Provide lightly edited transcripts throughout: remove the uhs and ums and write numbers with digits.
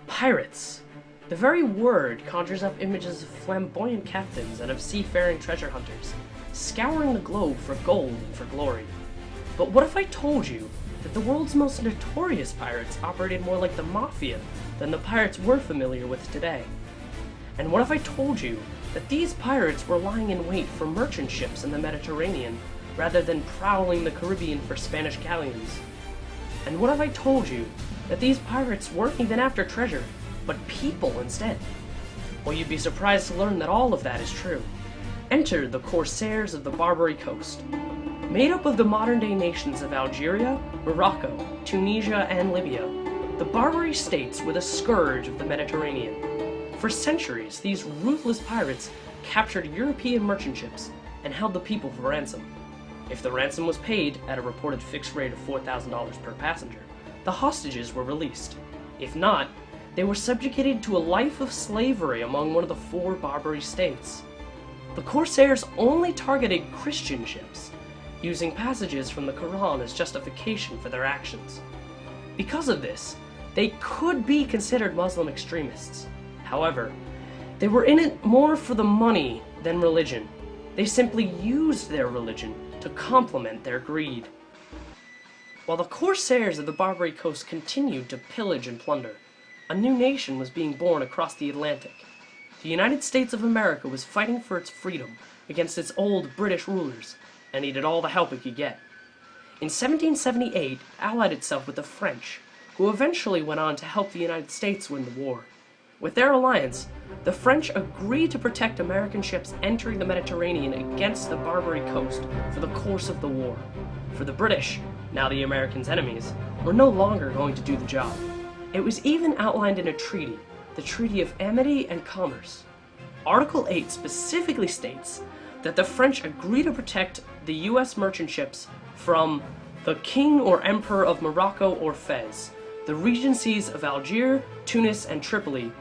Pirates. The very word conjures up images of flamboyant captains and of seafaring treasure hunters, scouring the globe for gold and for glory. But what if I told you that the world's most notorious pirates operated more like the mafia than the pirates we're familiar with today? And what if I told you that these pirates were lying in wait for merchant ships in the Mediterranean rather than prowling the Caribbean for Spanish galleons? And what if I told you that these pirates weren't even after treasure, but people instead? Well, you'd be surprised to learn that all of that is true. Enter the Corsairs of the Barbary Coast. Made up of the modern-day nations of Algeria, Morocco, Tunisia, and Libya, the Barbary states were the scourge of the Mediterranean. For centuries, these ruthless pirates captured European merchant ships and held the people for ransom. If the ransom was paid at a reported fixed rate of $4,000 per passenger, the hostages were released. If not, they were subjugated to a life of slavery among one of the 4 Barbary states. The Corsairs only targeted Christian ships, using passages from the Quran as justification for their actions. Because of this, they could be considered Muslim extremists. However, they were in it more for the money than religion. They simply used their religion to complement their greed. While the Corsairs of the Barbary Coast continued to pillage and plunder, a new nation was being born across the Atlantic. The United States of America was fighting for its freedom against its old British rulers, and needed all the help it could get. In 1778, it allied itself with the French, who eventually went on to help the United States win the war. With their alliance, the French agreed to protect American ships entering the Mediterranean against the Barbary Coast for the course of the war. For the British, now the Americans' enemies, were no longer going to do the job. It was even outlined in a treaty, the Treaty of Amity and Commerce. Article 8 specifically states that the French agree to protect the U.S. merchant ships from the King or Emperor of Morocco or Fez, the regencies of Algiers, Tunis, and Tripoli,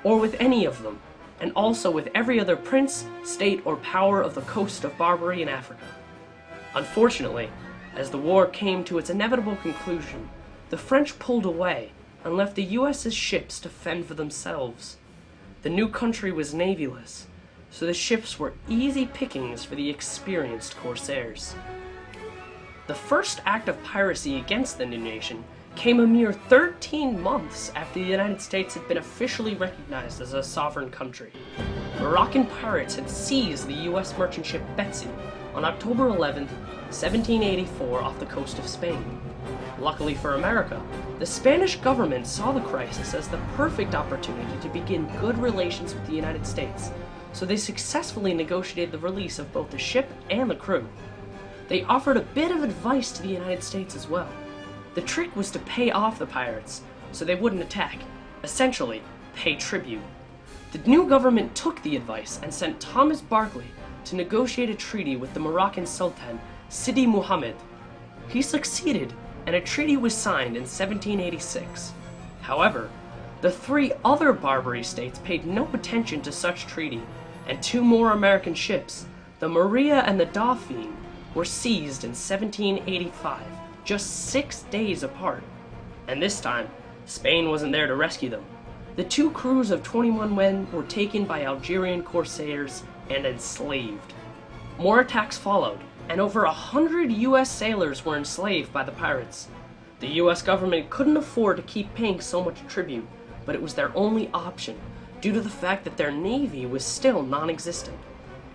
or with any of them, and also with every other prince, state, or power of the coast of Barbary and Africa. Unfortunately, as the war came to its inevitable conclusion, the French pulled away and left the U.S.'s ships to fend for themselves. The new country was navyless, so the ships were easy pickings for the experienced corsairs. The first act of piracy against the new nation came a mere 13 months after the United States had been officially recognized as a sovereign country. Moroccan pirates had seized the U.S. merchant ship Betsy on October 11, 1784 off the coast of Spain. Luckily for America, the Spanish government saw the crisis as the perfect opportunity to begin good relations with the United States, so they successfully negotiated the release of both the ship and the crew. They offered a bit of advice to the United States as well. The trick was to pay off the pirates, so they wouldn't attack. Essentially, pay tribute. The new government took the advice and sent Thomas Barclay to negotiate a treaty with the Moroccan Sultan, Sidi Muhammad. He succeeded, and a treaty was signed in 1786. However, the 3 other Barbary states paid no attention to such treaty, and 2 more American ships, the Maria and the Dauphine, were seized in 1785. Just 6 days apart. And this time, Spain wasn't there to rescue them. The 2 crews of 21 men were taken by Algerian corsairs and enslaved. More attacks followed, and over 100 U.S. sailors were enslaved by the pirates. The U.S. government couldn't afford to keep paying so much tribute, but it was their only option, due to the fact that their navy was still non-existent.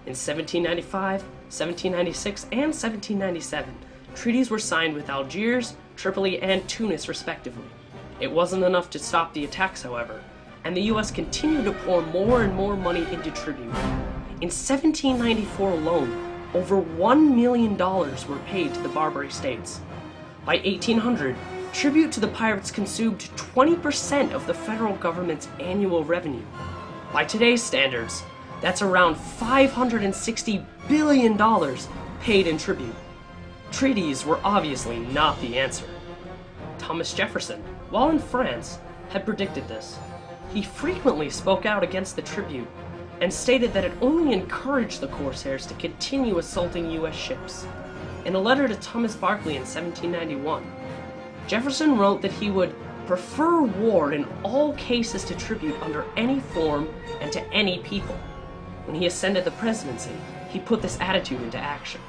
In 1795, 1796, and 1797, treaties were signed with Algiers, Tripoli, and Tunis respectively. It wasn't enough to stop the attacks, however, and the US continued to pour more and more money into tribute. In 1794 alone, over $1 million were paid to the Barbary states. By 1800, tribute to the pirates consumed 20% of the federal government's annual revenue. By today's standards, that's around $560 billion paid in tribute. Treaties were obviously not the answer. Thomas Jefferson, while in France, had predicted this. He frequently spoke out against the tribute and stated that it only encouraged the corsairs to continue assaulting U.S. ships. In a letter to Thomas Barclay in 1791, Jefferson wrote that he would prefer war in all cases to tribute under any form and to any people. When he ascended the presidency, he put this attitude into action.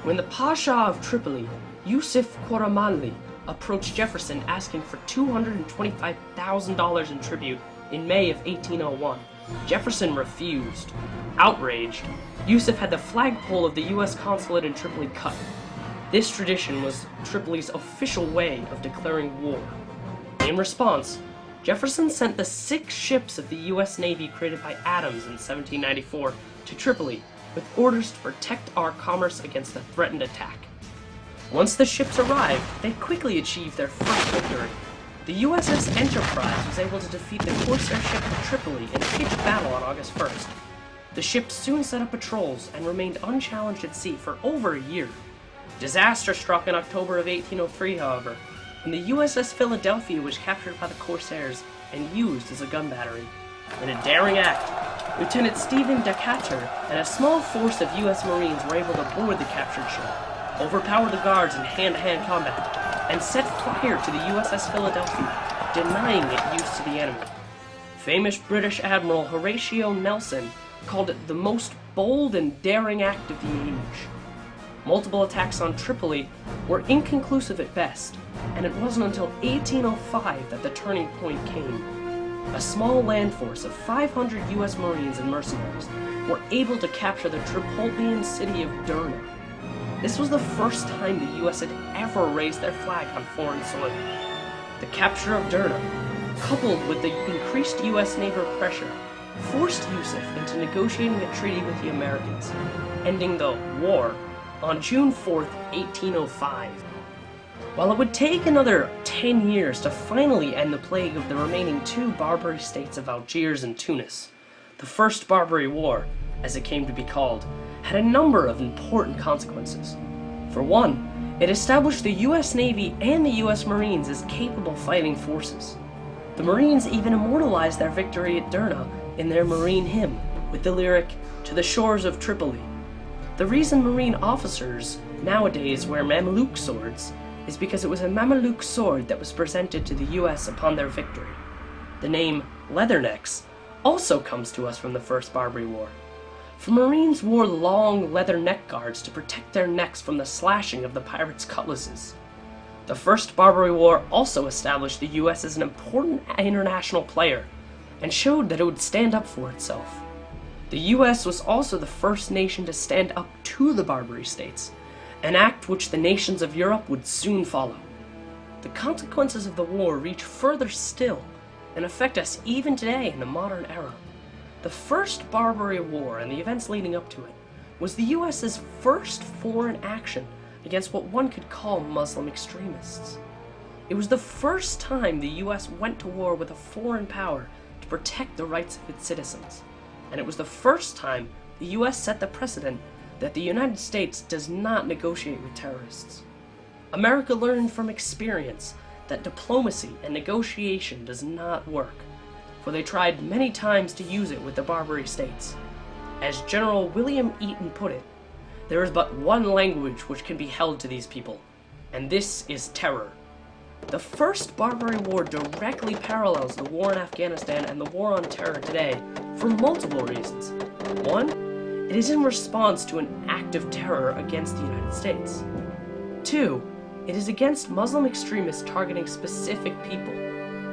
When the Pasha of Tripoli, Yusuf Koramanli, approached Jefferson asking for $225,000 in tribute in May of 1801, Jefferson refused. Outraged, Yusuf had the flagpole of the U.S. consulate in Tripoli cut. This tradition was Tripoli's official way of declaring war. In response, Jefferson sent the 6 ships of the U.S. Navy created by Adams in 1794 to Tripoli with orders to protect our commerce against a threatened attack. Once the ships arrived, they quickly achieved their first victory. The USS Enterprise was able to defeat the Corsair ship at Tripoli in a pitched battle on August 1st. The ship soon set up patrols and remained unchallenged at sea for over a year. Disaster struck in October of 1803, however, when the USS Philadelphia was captured by the Corsairs and used as a gun battery. In a daring act, Lieutenant Stephen Decatur and a small force of U.S. Marines were able to board the captured ship, overpower the guards in hand-to-hand combat, and set fire to the USS Philadelphia, denying it use to the enemy. Famous British Admiral Horatio Nelson called it the most bold and daring act of the age. Multiple attacks on Tripoli were inconclusive at best, and it wasn't until 1805 that the turning point came. A small land force of 500 U.S. Marines and mercenaries were able to capture the Tripolitan city of Derna. This was the first time the U.S. had ever raised their flag on foreign soil. The capture of Derna, coupled with the increased U.S. naval pressure, forced Yusuf into negotiating a treaty with the Americans, ending the war on June 4th, 1805. While it would take another 10 years to finally end the plague of the remaining 2 Barbary states of Algiers and Tunis, the First Barbary War, as it came to be called, had a number of important consequences. For one, it established the U.S. Navy and the U.S. Marines as capable fighting forces. The Marines even immortalized their victory at Derna in their Marine hymn, with the lyric, "To the shores of Tripoli." The reason Marine officers nowadays wear Mameluke swords is because it was a Mameluke sword that was presented to the U.S. upon their victory. The name Leathernecks also comes to us from the First Barbary War. For Marines wore long leather neck guards to protect their necks from the slashing of the pirates' cutlasses. The First Barbary War also established the U.S. as an important international player and showed that it would stand up for itself. The U.S. was also the first nation to stand up to the Barbary states, an act which the nations of Europe would soon follow. The consequences of the war reach further still and affect us even today in the modern era. The First Barbary War and the events leading up to it was the U.S.'s first foreign action against what one could call Muslim extremists. It was the first time the U.S. went to war with a foreign power to protect the rights of its citizens, and it was the first time the U.S. set the precedent that the United States does not negotiate with terrorists. America learned from experience that diplomacy and negotiation does not work, for they tried many times to use it with the Barbary states. As General William Eaton put it, there is but one language which can be held to these people, and this is terror. The First Barbary War directly parallels the war in Afghanistan and the war on terror today for multiple reasons. One, it is in response to an act of terror against the United States. Two, it is against Muslim extremists targeting specific people.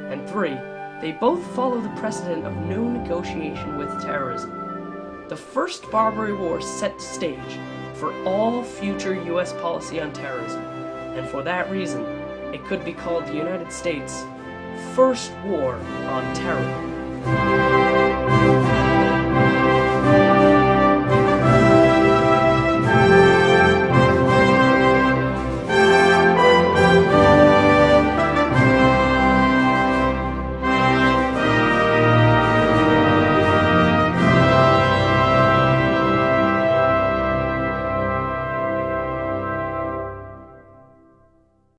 And three, they both follow the precedent of no negotiation with terrorism. The First Barbary War set the stage for all future U.S. policy on terrorism, and for that reason, it could be called the United States' First War on Terror.